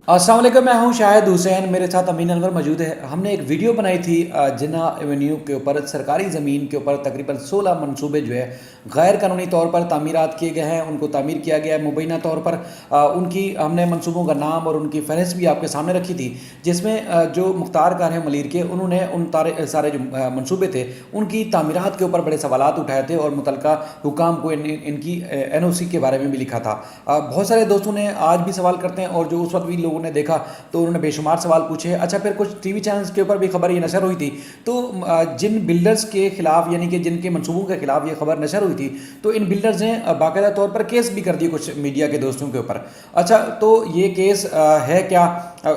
अस्सलाम वालेकुम, मैं हूं शाहिद हुसैन, मेरे साथ अमीन अनवर मौजूद है। हमने एक वीडियो बनाई थी जिन्ना एवेन्यू के ऊपर सरकारी ज़मीन के ऊपर तकरीबन 16 मनसूबे जो है गैर कानूनी तौर पर तामीरात किए गए हैं, उनको तामीर किया गया है मुबैना तौर पर। उनकी हमने मनसूबों का नाम और उनकी फ़हरिस्त भी आपके सामने रखी थी, जिसमें जो मुख्तार कार हैं मलीर के, उन्होंने उन सारे जो मनसूबे थे उनकी तामीरात के ऊपर बड़े सवालात उठाए थे और मुतलका हुकाम को इनकी NOC के बारे में भी लिखा था। बहुत सारे दोस्तों ने आज भी सवाल करते हैं और जो उस वक्त भी लोगों ने देखा तो उन्होंने बेशुमार सवाल पूछे। अच्छा, फिर कुछ टीवी चैनल्स के ऊपर भी खबर ये नशर हुई थी, तो जिन बिल्डर्स के खिलाफ यानी कि जिनके मनसूबों के खिलाफ ये खबर नशर हुई थी, तो इन बिल्डर्स ने बाकायदा तौर पर केस भी कर दिए कुछ मीडिया के दोस्तों के ऊपर। अच्छा, तो ये केस है क्या,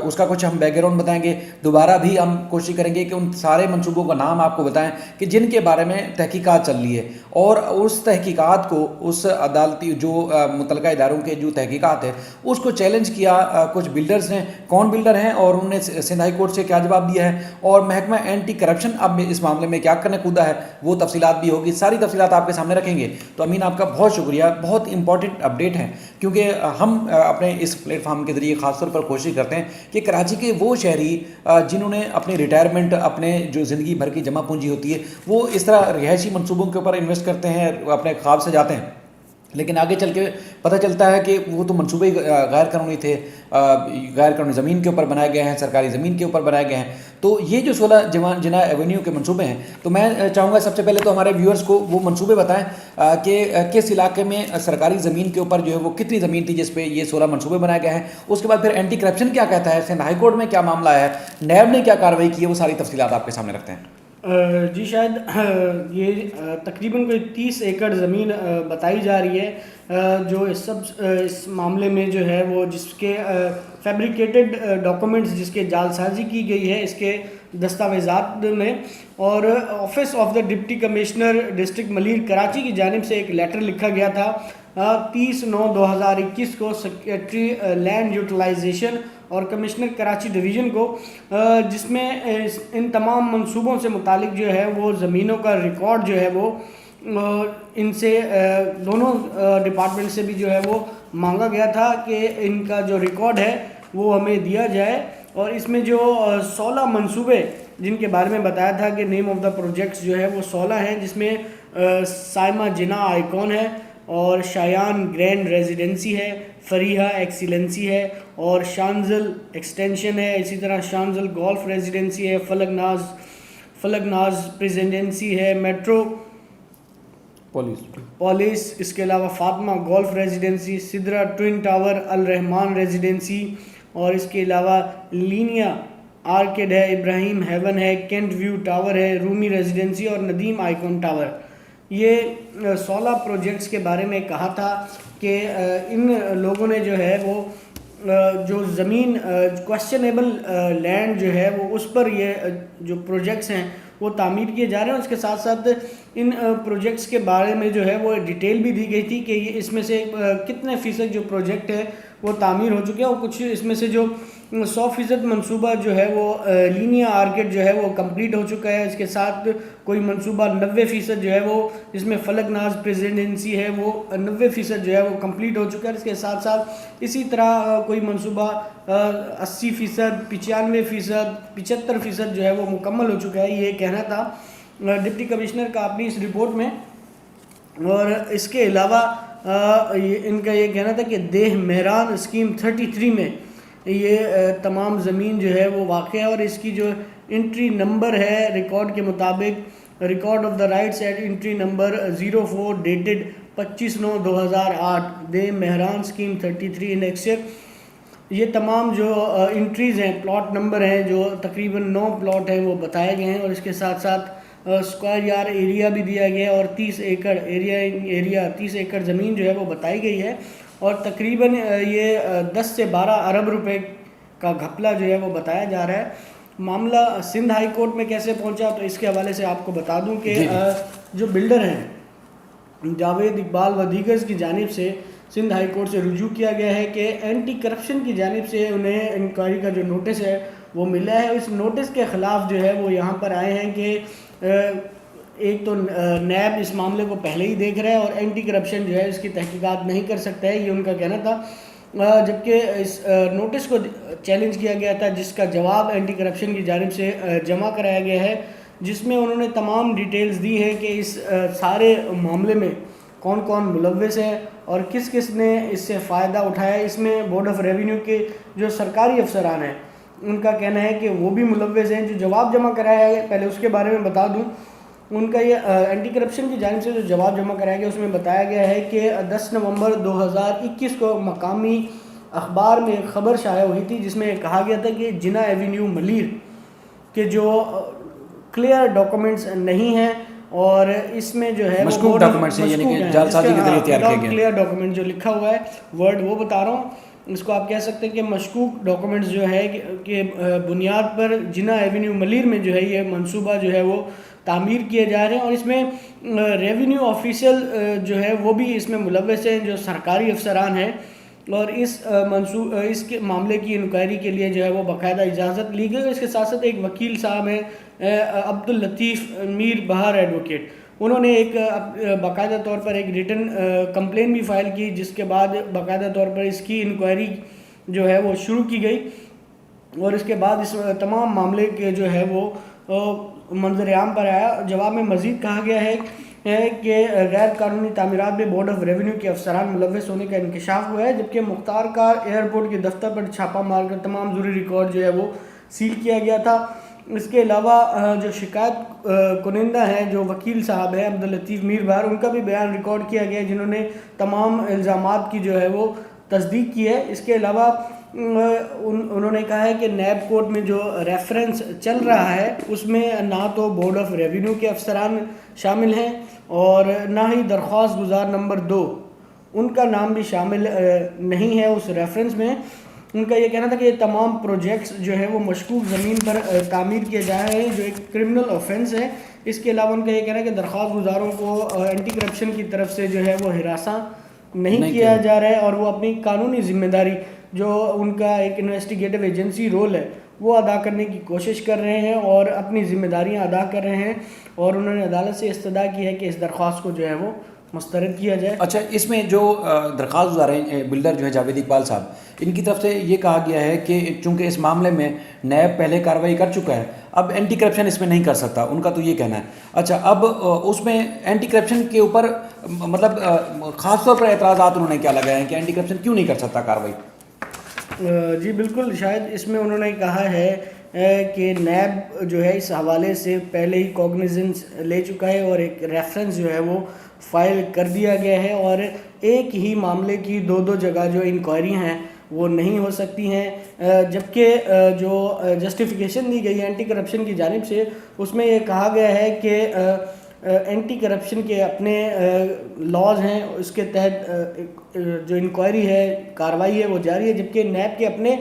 उसका कुछ हम बैकग्राउंड बताएंगे। दोबारा भी हम कोशिश करेंगे कि उन सारे मनसूबों का नाम आपको बताएं कि जिनके बारे में तहकीकात चल रही है, और उस तहकीकात को उस अदालती जो मुतलका इदारों के जो तहकीकात है उसको चैलेंज किया कुछ बिल्डर्स ने। कौन बिल्डर हैं और उन्होंने सिंध हाई कोर्ट से क्या जवाब दिया है, और महकमा एंटी करप्शन अब इस मामले में क्या करने कूदा है, वो तफसीलात भी होगी। सारी तफसीलात आपके सामने रखेंगे। तो अमीन, आपका बहुत शुक्रिया, बहुत इंपॉर्टेंट अपडेट है, क्योंकि हम अपने इस प्लेटफॉर्म के ज़रिए ख़ासतौर पर कोशिश करते हैं कि कराची के वो शहरी जिन्होंने अपनी रिटायरमेंट, अपने जो ज़िंदगी भर की जमा पूंजी होती है, वो इस तरह रिहायशी मनसूबों के ऊपर इन्वेस्ट करते हैं, अपने ख्वाब से जाते हैं, लेकिन आगे चल के पता चलता है कि वो तो मनसूबे गैर कानूनी थे, गैर कानूनी ज़मीन के ऊपर बनाए गए हैं, सरकारी ज़मीन के ऊपर बनाए गए हैं। तो ये जो 16 जिना एवेन्यू के मनसूबे हैं, तो मैं चाहूँगा सबसे पहले तो हमारे व्यूअर्स को वो मनसूबे बताएं कि किस इलाके में सरकारी ज़मीन के ऊपर जो है वो कितनी ज़मीन थी जिस पे ये 16 मनसूबे बनाए गए हैं। उसके बाद फिर एंटी करप्शन क्या कहता है, सिंध हाई कोर्ट में क्या मामला है, नैब ने क्या कार्रवाई की है, वो सारी तफसीलात आपके सामने रखते हैं। जी शायद ये तकरीबन कोई 30 एकड़ ज़मीन बताई जा रही है जो इस मामले में जो है वो जिसके फैब्रिकेटेड डॉक्यूमेंट्स जिसके जालसाजी की गई है इसके दस्तावेज़ात में। और office of the deputy commissioner district Malir Karachi की जानिब से एक लेटर लिखा गया था 30/9/2021 को सेक्रेटरी लैंड यूटिलाइजेशन और कमिश्नर कराची डिवीज़न को, जिसमें इन तमाम मंसूबों से मुतालिक जो है वो ज़मीनों का रिकॉर्ड जो है वो इनसे दोनों डिपार्टमेंट से भी जो है वो मांगा गया था कि इनका जो रिकॉर्ड है वो हमें दिया जाए। और इसमें जो 16 मंसूबे जिनके बारे में बताया था कि नेम ऑफ द प्रोजेक्ट्स जो है वो 16 हैं, जिसमें साइमा जिना आइकॉन है, और शायान ग्रैंड रेजिडेंसी है, फरीहा एक्सीलेंसी है, और शानजल एक्सटेंशन है, इसी तरह शानजल गोल्फ रेजिडेंसी है, फलकनाज प्रेसिडेंसी है, मेट्रो पॉलिस, इसके अलावा Fatima golf residency, Sidra twin tower, Al Rahman residency, और इसके अलावा लीनिया आर्केड है, इब्राहिम हेवन है, केंट व्यू टावर है, रूमी रेजिडेंसी और नदीम आइकॉन टावर। ये 16 प्रोजेक्ट्स के बारे में कहा था कि इन लोगों ने जो है वो जो ज़मीन क्वेश्चनेबल लैंड जो है वो उस पर ये जो प्रोजेक्ट्स हैं वो तामीर किए जा रहे हैं। उसके साथ साथ इन प्रोजेक्ट्स के बारे में जो है वो डिटेल भी दी गई थी कि ये इसमें से कितने फ़ीसद जो प्रोजेक्ट है वो तामीर हो चुके हैं, और कुछ इसमें से जो 100% मनसूबा जो है वो लीनिया आर्केड जो है वो कंप्लीट हो चुका है। इसके साथ कोई मनसूबा 90% जो है वो जिसमें फलकनाज प्रेसिडेंसी है वो 90% जो है वो कंप्लीट हो चुका है। इसके साथ साथ इसी तरह कोई मनसूबा 80%, 95%, 75% जो है वो मुकम्मल हो चुका है, ये कहना था डिप्टी कमिश्नर का अपनी इस रिपोर्ट में। और इसके अलावा इनका ये कहना था कि देह मेहरान स्कीम 33 में ये तमाम ज़मीन जो है वो वाक़ है, और इसकी जो एंट्री नंबर है रिकॉर्ड के मुताबिक, record of the rights eight entry number 04 dated 25/9/2008 देह मेहरान स्कीम 33 इन एक्सेप्ट, ये तमाम जो एंट्रीज़ हैं, प्लॉट नंबर हैं जो तकरीबन 9 प्लॉट हैं वो बताए गए हैं। और इसके साथ साथ स्क्वायर यार्ड एरिया भी दिया गया है, और 30 एकड़ एरिया 30 एकड़ ज़मीन जो है वो बताई गई है। और तकरीबन ये 10 से 12 अरब रुपए का घपला जो है वो बताया जा रहा है। मामला सिंध हाई कोर्ट में कैसे पहुंचा, तो इसके हवाले से आपको बता दूं कि जो बिल्डर हैं जावेद इकबाल व दीगर्स की जानिब से सिंध हाई कोर्ट से रुजू किया गया है कि एंटी करप्शन की जानिब से उन्हें इंक्वायरी का जो नोटिस है वो मिला है। इस नोटिस के ख़िलाफ़ जो है वो यहाँ पर आए हैं कि एक तो नैब इस मामले को पहले ही देख रहा है और एंटी करप्शन जो है इसकी तहकीकात नहीं कर सकता है, ये उनका कहना था। जबकि इस नोटिस को चैलेंज किया गया था, जिसका जवाब एंटी करप्शन की जानिब से जमा कराया गया है, जिसमें उन्होंने तमाम डिटेल्स दी है कि इस सारे मामले में कौन कौन मुलव्वस है और किस किस ने इससे फ़ायदा उठाया। इसमें बोर्ड ऑफ रेवेन्यू के जो सरकारी अफसरान हैं उनका कहना है कि वो भी मुलव्वस हैं। जो जवाब जमा कराया है, पहले उसके बारे में बता दूं, उनका ये एंटी करप्शन की जानिब से जो जवाब जमा कराया गया उसमें बताया गया है कि 10 नवंबर 2021 को मकामी अखबार में एक ख़बर शाया हुई थी, जिसमें कहा गया था कि जिना एवेन्यू मलीर के जो क्लियर डॉक्यूमेंट्स नहीं हैं और इसमें जो है मशकूक डॉक्यूमेंट्स हैं, यानी कि जालसाजी के जरिए तैयार किए गए क्लियर डॉक्यूमेंट जो लिखा हुआ है, वर्ड वो बता रहा हूँ, इसको आप कह सकते हैं कि मशकूक डॉक्यूमेंट्स जो है कि बुनियाद पर जिना एवेन्यू मलीर में जो है ये मंसूबा जो है वो तामीर किए जा रहे हैं। और इसमें रेवेन्यू ऑफिशियल जो है वो भी इसमें मुलव्वस हैं, जो सरकारी अफसरान हैं। और इसके मामले की इंक्वायरी के लिए जो है वो बाकायदा इजाज़त ली गई। इसके साथ साथ एक वकील साहब हैं अब्दुल लतीफ़ मीर बहार एडवोकेट, उन्होंने एक बाकायदा तौर पर एक रिटन कंप्लेन भी फाइल की, जिसके बाद बाकायदा तौर पर इसकी इंक्वायरी जो है वो शुरू की गई। और इसके बाद इस तमाम मामले के जो है वो मंजर आम पर आया। जवाब में मज़ीद कहा गया है कि गैर कानूनी तामीरात में बोर्ड ऑफ रेवेन्यू के अफसरान मुलव्वस होने का इंकशाफ हुआ है, जबकि मुख्तार कार एयरपोर्ट के दफ्तर पर छापा मारकर तमाम ज़रूरी रिकॉर्ड जो है वो सील किया गया था। इसके अलावा जो शिकायत कुनिंदा हैं, जो वकील साहब हैं अब्दुल लतीफ़ मीर बहार, उनका भी बयान रिकॉर्ड किया गया, जिन्होंने तमाम इल्ज़ामात की जो है वो तस्दीक की है। इसके अलावा उन्होंने कहा है कि नैब कोर्ट में जो रेफरेंस चल रहा है उसमें ना तो बोर्ड ऑफ रेवेन्यू के अफसरान शामिल हैं और ना ही दरख्वास्त गुजार नंबर 2 उनका नाम भी शामिल नहीं है उस रेफरेंस में। उनका ये कहना था कि ये तमाम प्रोजेक्ट्स जो है वो मशकूक ज़मीन पर तामीर किए जा रहे हैं, जो एक क्रिमिनल ऑफेंस है। इसके अलावा उनका ये कहना है कि दरख्वास्त गुजारों को एंटी करप्शन की तरफ से जो है वो हिरासा नहीं किया जा रहा है और वो अपनी कानूनी जिम्मेदारी, जो उनका एक इन्वेस्टिगेटिव एजेंसी रोल है, वो अदा करने की कोशिश कर रहे हैं और अपनी जिम्मेदारियां अदा कर रहे हैं। और उन्होंने अदालत से इस्तदा की है कि इस दरख्वास्त को जो है वो मुस्तरद किया जाए। अच्छा, इसमें जो दरख्वास्त गुजार हैं बिल्डर जो है जावेद इकबाल साहब, इनकी तरफ से ये कहा गया है कि चूंकि इस मामले में नैब पहले कार्रवाई कर चुका है, अब एंटी करप्शन इसमें नहीं कर सकता, उनका तो ये कहना है। अच्छा, अब उसमें एंटी करप्शन के ऊपर मतलब ख़ास तौर पर एतराज़ात उन्होंने क्या लगाए हैं कि एंटी करप्शन क्यों नहीं कर सकता कार्रवाई? जी बिल्कुल, शायद इसमें उन्होंने कहा है कि नैब जो है इस हवाले से पहले ही कॉग्निजेंस ले चुका है और एक रेफरेंस जो है वो फाइल कर दिया गया है और एक ही मामले की दो जगह जो इंक्वायरी हैं वो नहीं हो सकती हैं। जबकि जो जस्टिफिकेशन दी गई है एंटी करप्शन की जानिब से, उसमें ये कहा गया है कि एंटी करप्शन के अपने लॉज हैं, उसके तहत जो इंक्वायरी है, कार्रवाई है वो जारी है, जबकि नैब के अपने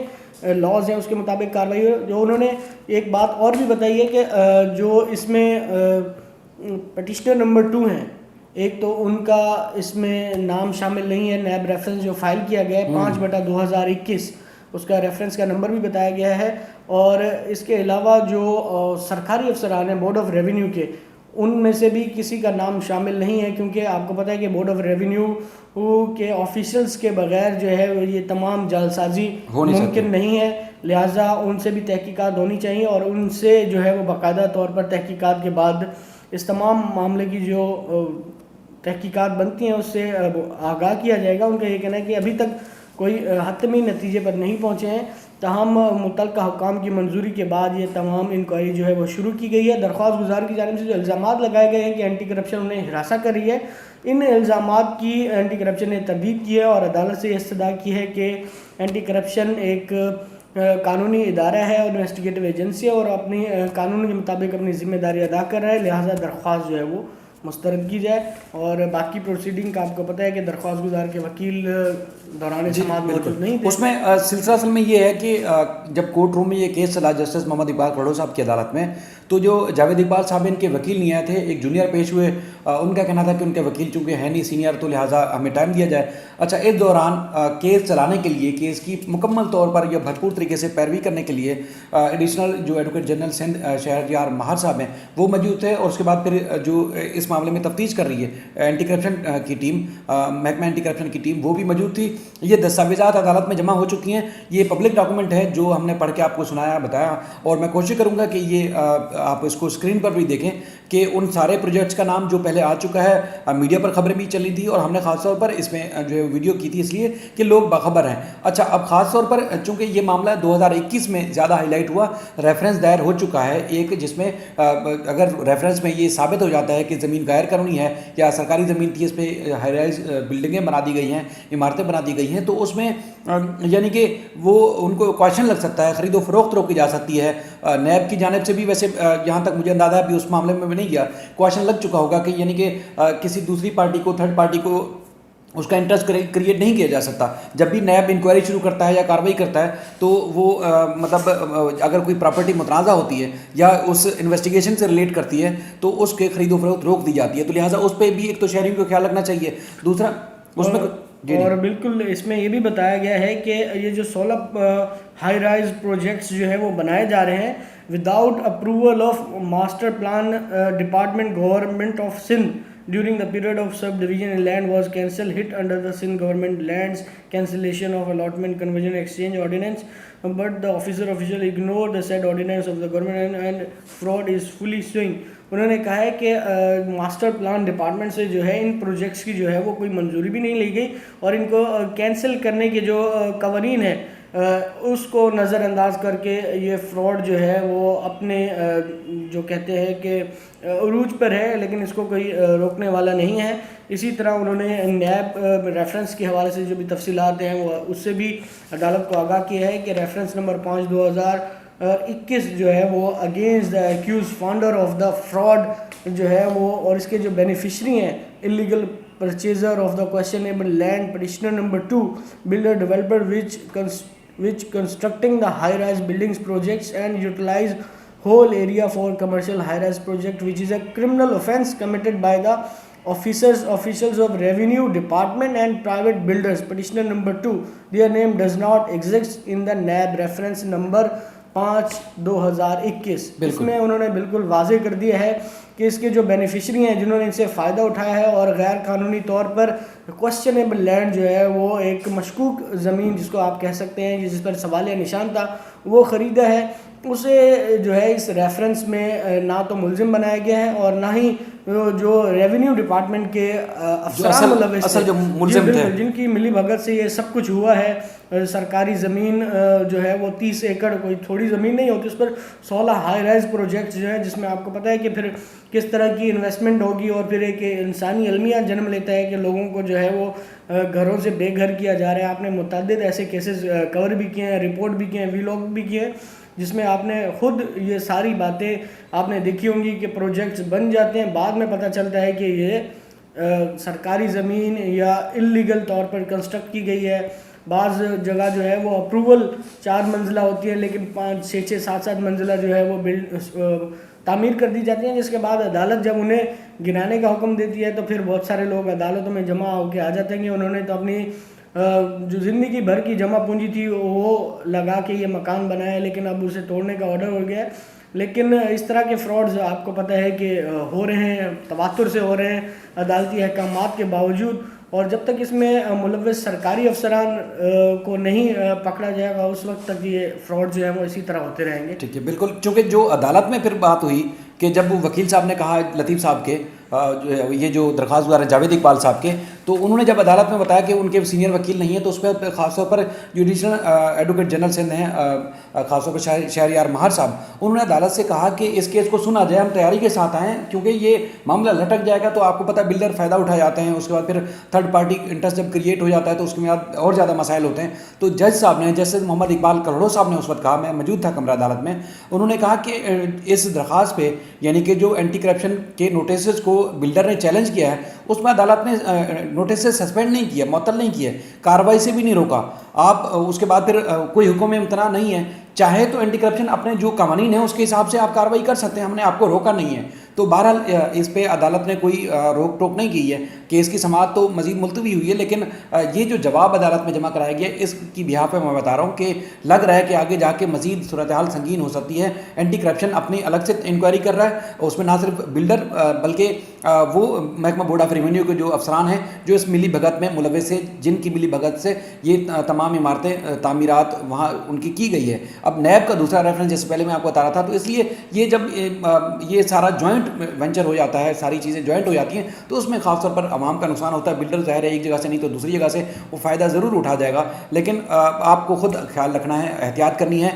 लॉज हैं उसके मुताबिक कार्रवाई है। जो उन्होंने एक बात और भी बताई है कि जो इसमें पटिशनर नंबर 2 हैं, एक तो उनका इसमें नाम शामिल नहीं है। नैब रेफरेंस जो फाइल किया गया है 5/2021, उसका रेफरेंस का नंबर भी बताया गया है। और इसके अलावा जो सरकारी अफसरान हैं बोर्ड ऑफ रेवेन्यू के, उनमें से भी किसी का नाम शामिल नहीं है, क्योंकि आपको पता है कि बोर्ड ऑफ रेवेन्यू के ऑफिशियल्स के बगैर जो है ये तमाम जालसाजी मुमकिन नहीं है। लिहाजा उनसे भी तहकीकात होनी चाहिए और उनसे जो है वो बाकायदा तौर पर तहकीकात के बाद इस तमाम मामले की जो तहकीकात बनती हैं उससे आगाह किया जाएगा। उनका ये कहना है कि अभी तक कोई हतमी नतीजे पर नहीं पहुँचे हैं, तमाम मुतल्लिका हुक्काम की मंजूरी के बाद ये तमाम इंक्वायरी जो है वो शुरू की गई है। दरख्वास्त गुजार की जानिब से जो इल्ज़ामात लगाए गए हैं कि एंटी करप्शन उन्हें हिरासा कर रही है, इन इल्ज़ामात की एंटी करप्शन ने तरदीद की है और अदालत से इस्तदा की है कि एंटी करप्शन एक कानूनी इदारा है और इन्वेस्टिगेटिव एजेंसी है और अपनी कानून के मुताबिक अपनी जिम्मेदारी अदा कर रहा है। लिहाजा दरख्वास्त जो है वो मुस्तरद की जाए। और बाकी प्रोसीडिंग का आपको पता है कि दरख्वास्त गुजार के वकील दौरान समाअत मौजूद नहीं थे। उसमें सिलसिला असल में ये है कि जब कोर्ट रूम में ये केस चला जस्टिस मोहम्मद इकबाल खड़ो साहब की अदालत में, तो जो जावेद इकबाल साहब इनके वकील नहीं आए थे, एक जूनियर पेश हुए उनका कहना था कि उनके वकील चूंकि है नहीं सीनियर, तो लिहाजा हमें टाइम दिया जाए। अच्छा, इस दौरान केस चलाने के लिए, केस की मुकम्मल तौर पर या भरपूर तरीके से पैरवी करने के लिए एडिशनल जो एडवोकेट जनरल सिंध शहरयार महार साहब हैं वो मौजूद थे, और उसके बाद फिर जो इस मामले में तफ्तीश कर रही है एंटी करप्शन की टीम, महकमा एंटी करप्शन की टीम, वो भी मौजूद थी। ये दस्तावेजात अदालत में जमा हो चुकी हैं, ये पब्लिक डॉक्यूमेंट है जो हमने पढ़ के आपको सुनाया, बताया, और मैं कोशिश करूँगा कि ये आप इसको स्क्रीन पर भी देखें कि उन सारे प्रोजेक्ट्स का नाम जो पहले आ चुका है, मीडिया पर खबरें भी चली थी और हमने खासतौर पर इसमें जो है वीडियो की थी इसलिए कि लोग बाखबर हैं। अच्छा, अब खासतौर पर चूंकि ये मामला 2021 में ज़्यादा हाईलाइट हुआ, रेफरेंस दायर हो चुका है एक, जिसमें अगर रेफरेंस में ये साबित हो जाता है कि ज़मीन गैर कानूनी है या सरकारी ज़मीन थी, इस पर हाई राइज बिल्डिंगें बना दी गई हैं, इमारतें बना दी गई हैं, तो उसमें यानी कि वो उनको क्वेश्चन लग सकता है, ख़रीदो फरोख्त रोकी जा सकती है। नैब की जानिब से भी वैसे यहाँ तक मुझे अंदाज़ा है अभी उस मामले में भी नहीं गया, क्वेश्चन लग चुका होगा कि यानी कि किसी दूसरी पार्टी को, थर्ड पार्टी को उसका इंटरेस्ट क्रिएट नहीं किया जा सकता। जब भी नैब इंक्वायरी शुरू करता है या कार्रवाई करता है तो वो मतलब अगर कोई प्रॉपर्टी मुतनाज़ा होती है या उस इन्वेस्टिगेशन से रिलेट करती है तो उसके खरीदो फरोख्त रोक दी जाती है, तो लिहाजा उस पर भी एक तो शहरियों को ख्याल रखना चाहिए। दूसरा उसमें और बिल्कुल इसमें ये भी बताया गया है कि ये जो 16 हाई राइज प्रोजेक्ट्स जो है वो बनाए जा रहे हैं without approval of master plan department government of Sindh during the period of subdivision in land was cancelled hit under the Sindh government lands cancellation of allotment conversion exchange ordinance, but the official ignored the said ordinance of the government and fraud is fully suing। उन्होंने कहा है कि master plan department से जो है इन projects की जो है वो कोई मंजूरी भी नहीं ली गई और इनको कैंसिल करने के जो कवानीन है उसको नज़रअंदाज करके ये फ्रॉड जो है वो अपने जो कहते हैं कि उरूज पर है, लेकिन इसको कोई रोकने वाला नहीं है। इसी तरह उन्होंने नैब रेफरेंस के हवाले से जो भी तफसीलात हैं वो उससे भी अदालत को आगाह किया है कि रेफरेंस नंबर 5/2021 जो है वो against the accuse founder of the fraud जो है वो और इसके जो बेनिफिशरी हैं illegal purchaser of the questionable land petitioner number 2 builder developer which constructing the high rise buildings projects and utilize whole area for commercial high rise project, which is a criminal offence committed by the officials of revenue department and private builders. Petitioner number 2, their name does not exist in the NAB reference number 5/2021। इसमें उन्होंने बिल्कुल वाजे कर दिया है कि इसके जो बेनिफिशरी हैं जिन्होंने इनसे फ़ायदा उठाया है और गैर कानूनी तौर पर क्वेश्चनेबल लैंड जो है वो एक मशकूक ज़मीन जिसको आप कह सकते हैं जिस पर सवालिया निशान था वो ख़रीदा है, उसे जो है इस रेफरेंस में ना तो मुलजिम बनाया गया है और ना ही जो रेवेन्यू डिपार्टमेंट के अफसरान मुलव्विस थे जिनकी मिली भगत से ये सब कुछ हुआ है। सरकारी ज़मीन जो है वो 30 एकड़ कोई थोड़ी ज़मीन नहीं होती, उस पर 16 हाई राइज प्रोजेक्ट्स जो है जिसमें आपको पता है कि फिर किस तरह की इन्वेस्टमेंट होगी और फिर एक इंसानी अलमिया जन्म लेता है कि लोगों को जो है वो घरों से बेघर किया जा रहा है। आपने मुतअद्दिद ऐसे केसेस कवर भी किए हैं, रिपोर्ट भी किए हैं, वीलॉग भी किए हैं जिसमें आपने खुद ये सारी बातें आपने देखी होंगी कि प्रोजेक्ट्स बन जाते हैं, बाद में पता चलता है कि ये सरकारी ज़मीन या इल्लीगल तौर पर कंस्ट्रक्ट की गई है। बाज़ जगह जो है वो अप्रूवल 4 मंजिला होती है लेकिन 5, 6, 7 मंजिला जो है वो तामीर कर दी जाती हैं, जिसके बाद अदालत जब उन्हें गिराने का हुक्म देती है तो फिर बहुत सारे लोग अदालतों में जमा होकर आ जाते हैं कि उन्होंने तो अपनी जो ज़िंदगी भर की जमा पूंजी थी वो लगा के ये मकान बनाया, लेकिन अब उसे तोड़ने का ऑर्डर हो गया है। लेकिन इस तरह के फ्रॉड्स आपको पता है कि हो रहे हैं, तवातुर से हो रहे हैं अदालती अहकामात के बावजूद, और जब तक इसमें मुलव्विस सरकारी अफसरान को नहीं पकड़ा जाएगा उस वक्त तक ये फ्रॉड जो है वो इसी तरह होते रहेंगे। ठीक है, बिल्कुल। चूँकि जो अदालत में फिर बात हुई कि जब वो वकील साहब ने कहा लतीफ़ साहब के ये जो दरख्वास्त गुजार जावेद इकबाल साहब के, तो उन्होंने जब अदालत में बताया कि उनके सीनियर वकील नहीं है तो उस पर ख़ासतौर पर जुडिशल एडवोकेट जनरल सिंध हैं ख़ासतौर पर शहरयार महार साहब, उन्होंने अदालत से कहा कि इस केस को सुना जाए, हम तैयारी के साथ आएँ क्योंकि ये मामला लटक जाएगा तो आपको पता बिल्डर फ़ायदा उठा जाते हैं, उसके बाद फिर थर्ड पार्टी इंटरेस्ट जब क्रिएट हो जाता है तो उसके बाद और ज़्यादा मसाइल होते हैं। तो जज साहब ने, जस्टिस मोहम्मद इकबाल करोड़ो साहब ने उस वक्त कहा, मैं मौजूद था कमरा अदालत में, उन्होंने कहा कि इस दरख्वास्त पे यानी कि जो एंटी करप्शन के नोटिस को बिल्डर ने चैलेंज किया है उसमें अदालत ने नोटिस से सस्पेंड नहीं किया, मुअत्तल नहीं किया, कार्रवाई से भी नहीं रोका, आप उसके बाद फिर कोई हुक्म इम्तना नहीं है, चाहे तो एंटी करप्शन अपने जो कानून है उसके हिसाब से आप कार्रवाई कर सकते हैं, हमने आपको रोका नहीं है। तो बहरहाल इस पे अदालत ने कोई रोक टोक नहीं की है, केस की समाअत तो मजीद मुलतवी हुई है, लेकिन ये जो जवाब अदालत में जमा कराया गया इसकी बिहाफ पे मैं बता रहा हूँ कि लग रहा है कि आगे जाके मजीद सूरत हाल संगीन हो सकती है। एंटी करप्शन अपनी अलग से इंक्वायरी कर रहा है, उसमें ना सिर्फ बिल्डर बल्कि वो महकमा बोर्ड ऑफ रेवेन्यू के जो अफसरान हैं जो इस मिली भगत में मुलविस है, जिनकी मिली भगत से ये तमाम इमारतें तामीरात वहाँ उनकी की गई है। अब नैब का दूसरा रेफरेंस जैसे पहले मैं आपको बता रहा था, तो इसलिए ये जब ये सारा जॉइंट वेंचर हो जाता है, सारी चीज़ें जॉइंट हो जाती हैं, तो उसमें खासतौर पर आवाम का नुकसान होता है। बिल्डर ज़ाहिर है एक जगह से नहीं तो दूसरी जगह से वो फ़ायदा ज़रूर उठा जाएगा, लेकिन आपको खुद ख्याल रखना है, एहतियात करनी है।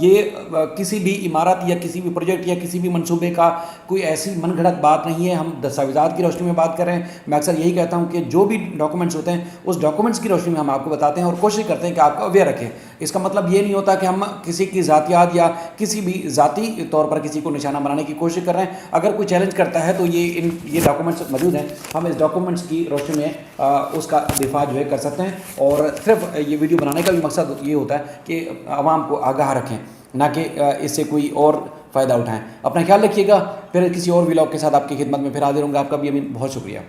ये किसी भी इमारत या किसी भी प्रोजेक्ट या किसी भी मनसूबे का कोई ऐसी मनगढ़ंत बात नहीं है, हम दस्तावेज़ात की रोशनी में बात कर रहे हैं। मैं अक्सर यही कहता हूँ कि जो भी डॉक्यूमेंट्स होते हैं उस डॉक्यूमेंट्स की रोशनी में हम आपको बताते हैं और कोशिश करते हैं कि आपको अवेयर रखें। इसका मतलब ये नहीं होता कि हम किसी की ज़ातियात या किसी भी ज़ाती तौर पर किसी को निशाना बनाने की कोशिश कर रहे हैं। अगर कोई चैलेंज करता है तो ये डॉक्यूमेंट्स मौजूद हैं, हम इस डॉक्यूमेंट्स की रोशनी में उसका दिफा जो है कर सकते हैं। और सिर्फ ये वीडियो बनाने का भी मकसद ये होता है कि आवाम को आगाह रखें, ना कि इससे कोई और फ़ायदा उठाएं। अपना ख्याल रखिएगा, फिर किसी और व्लॉग के साथ आपकी खिदमत में फिर हाजिर होंगे। आपका भी अमीन बहुत शुक्रिया।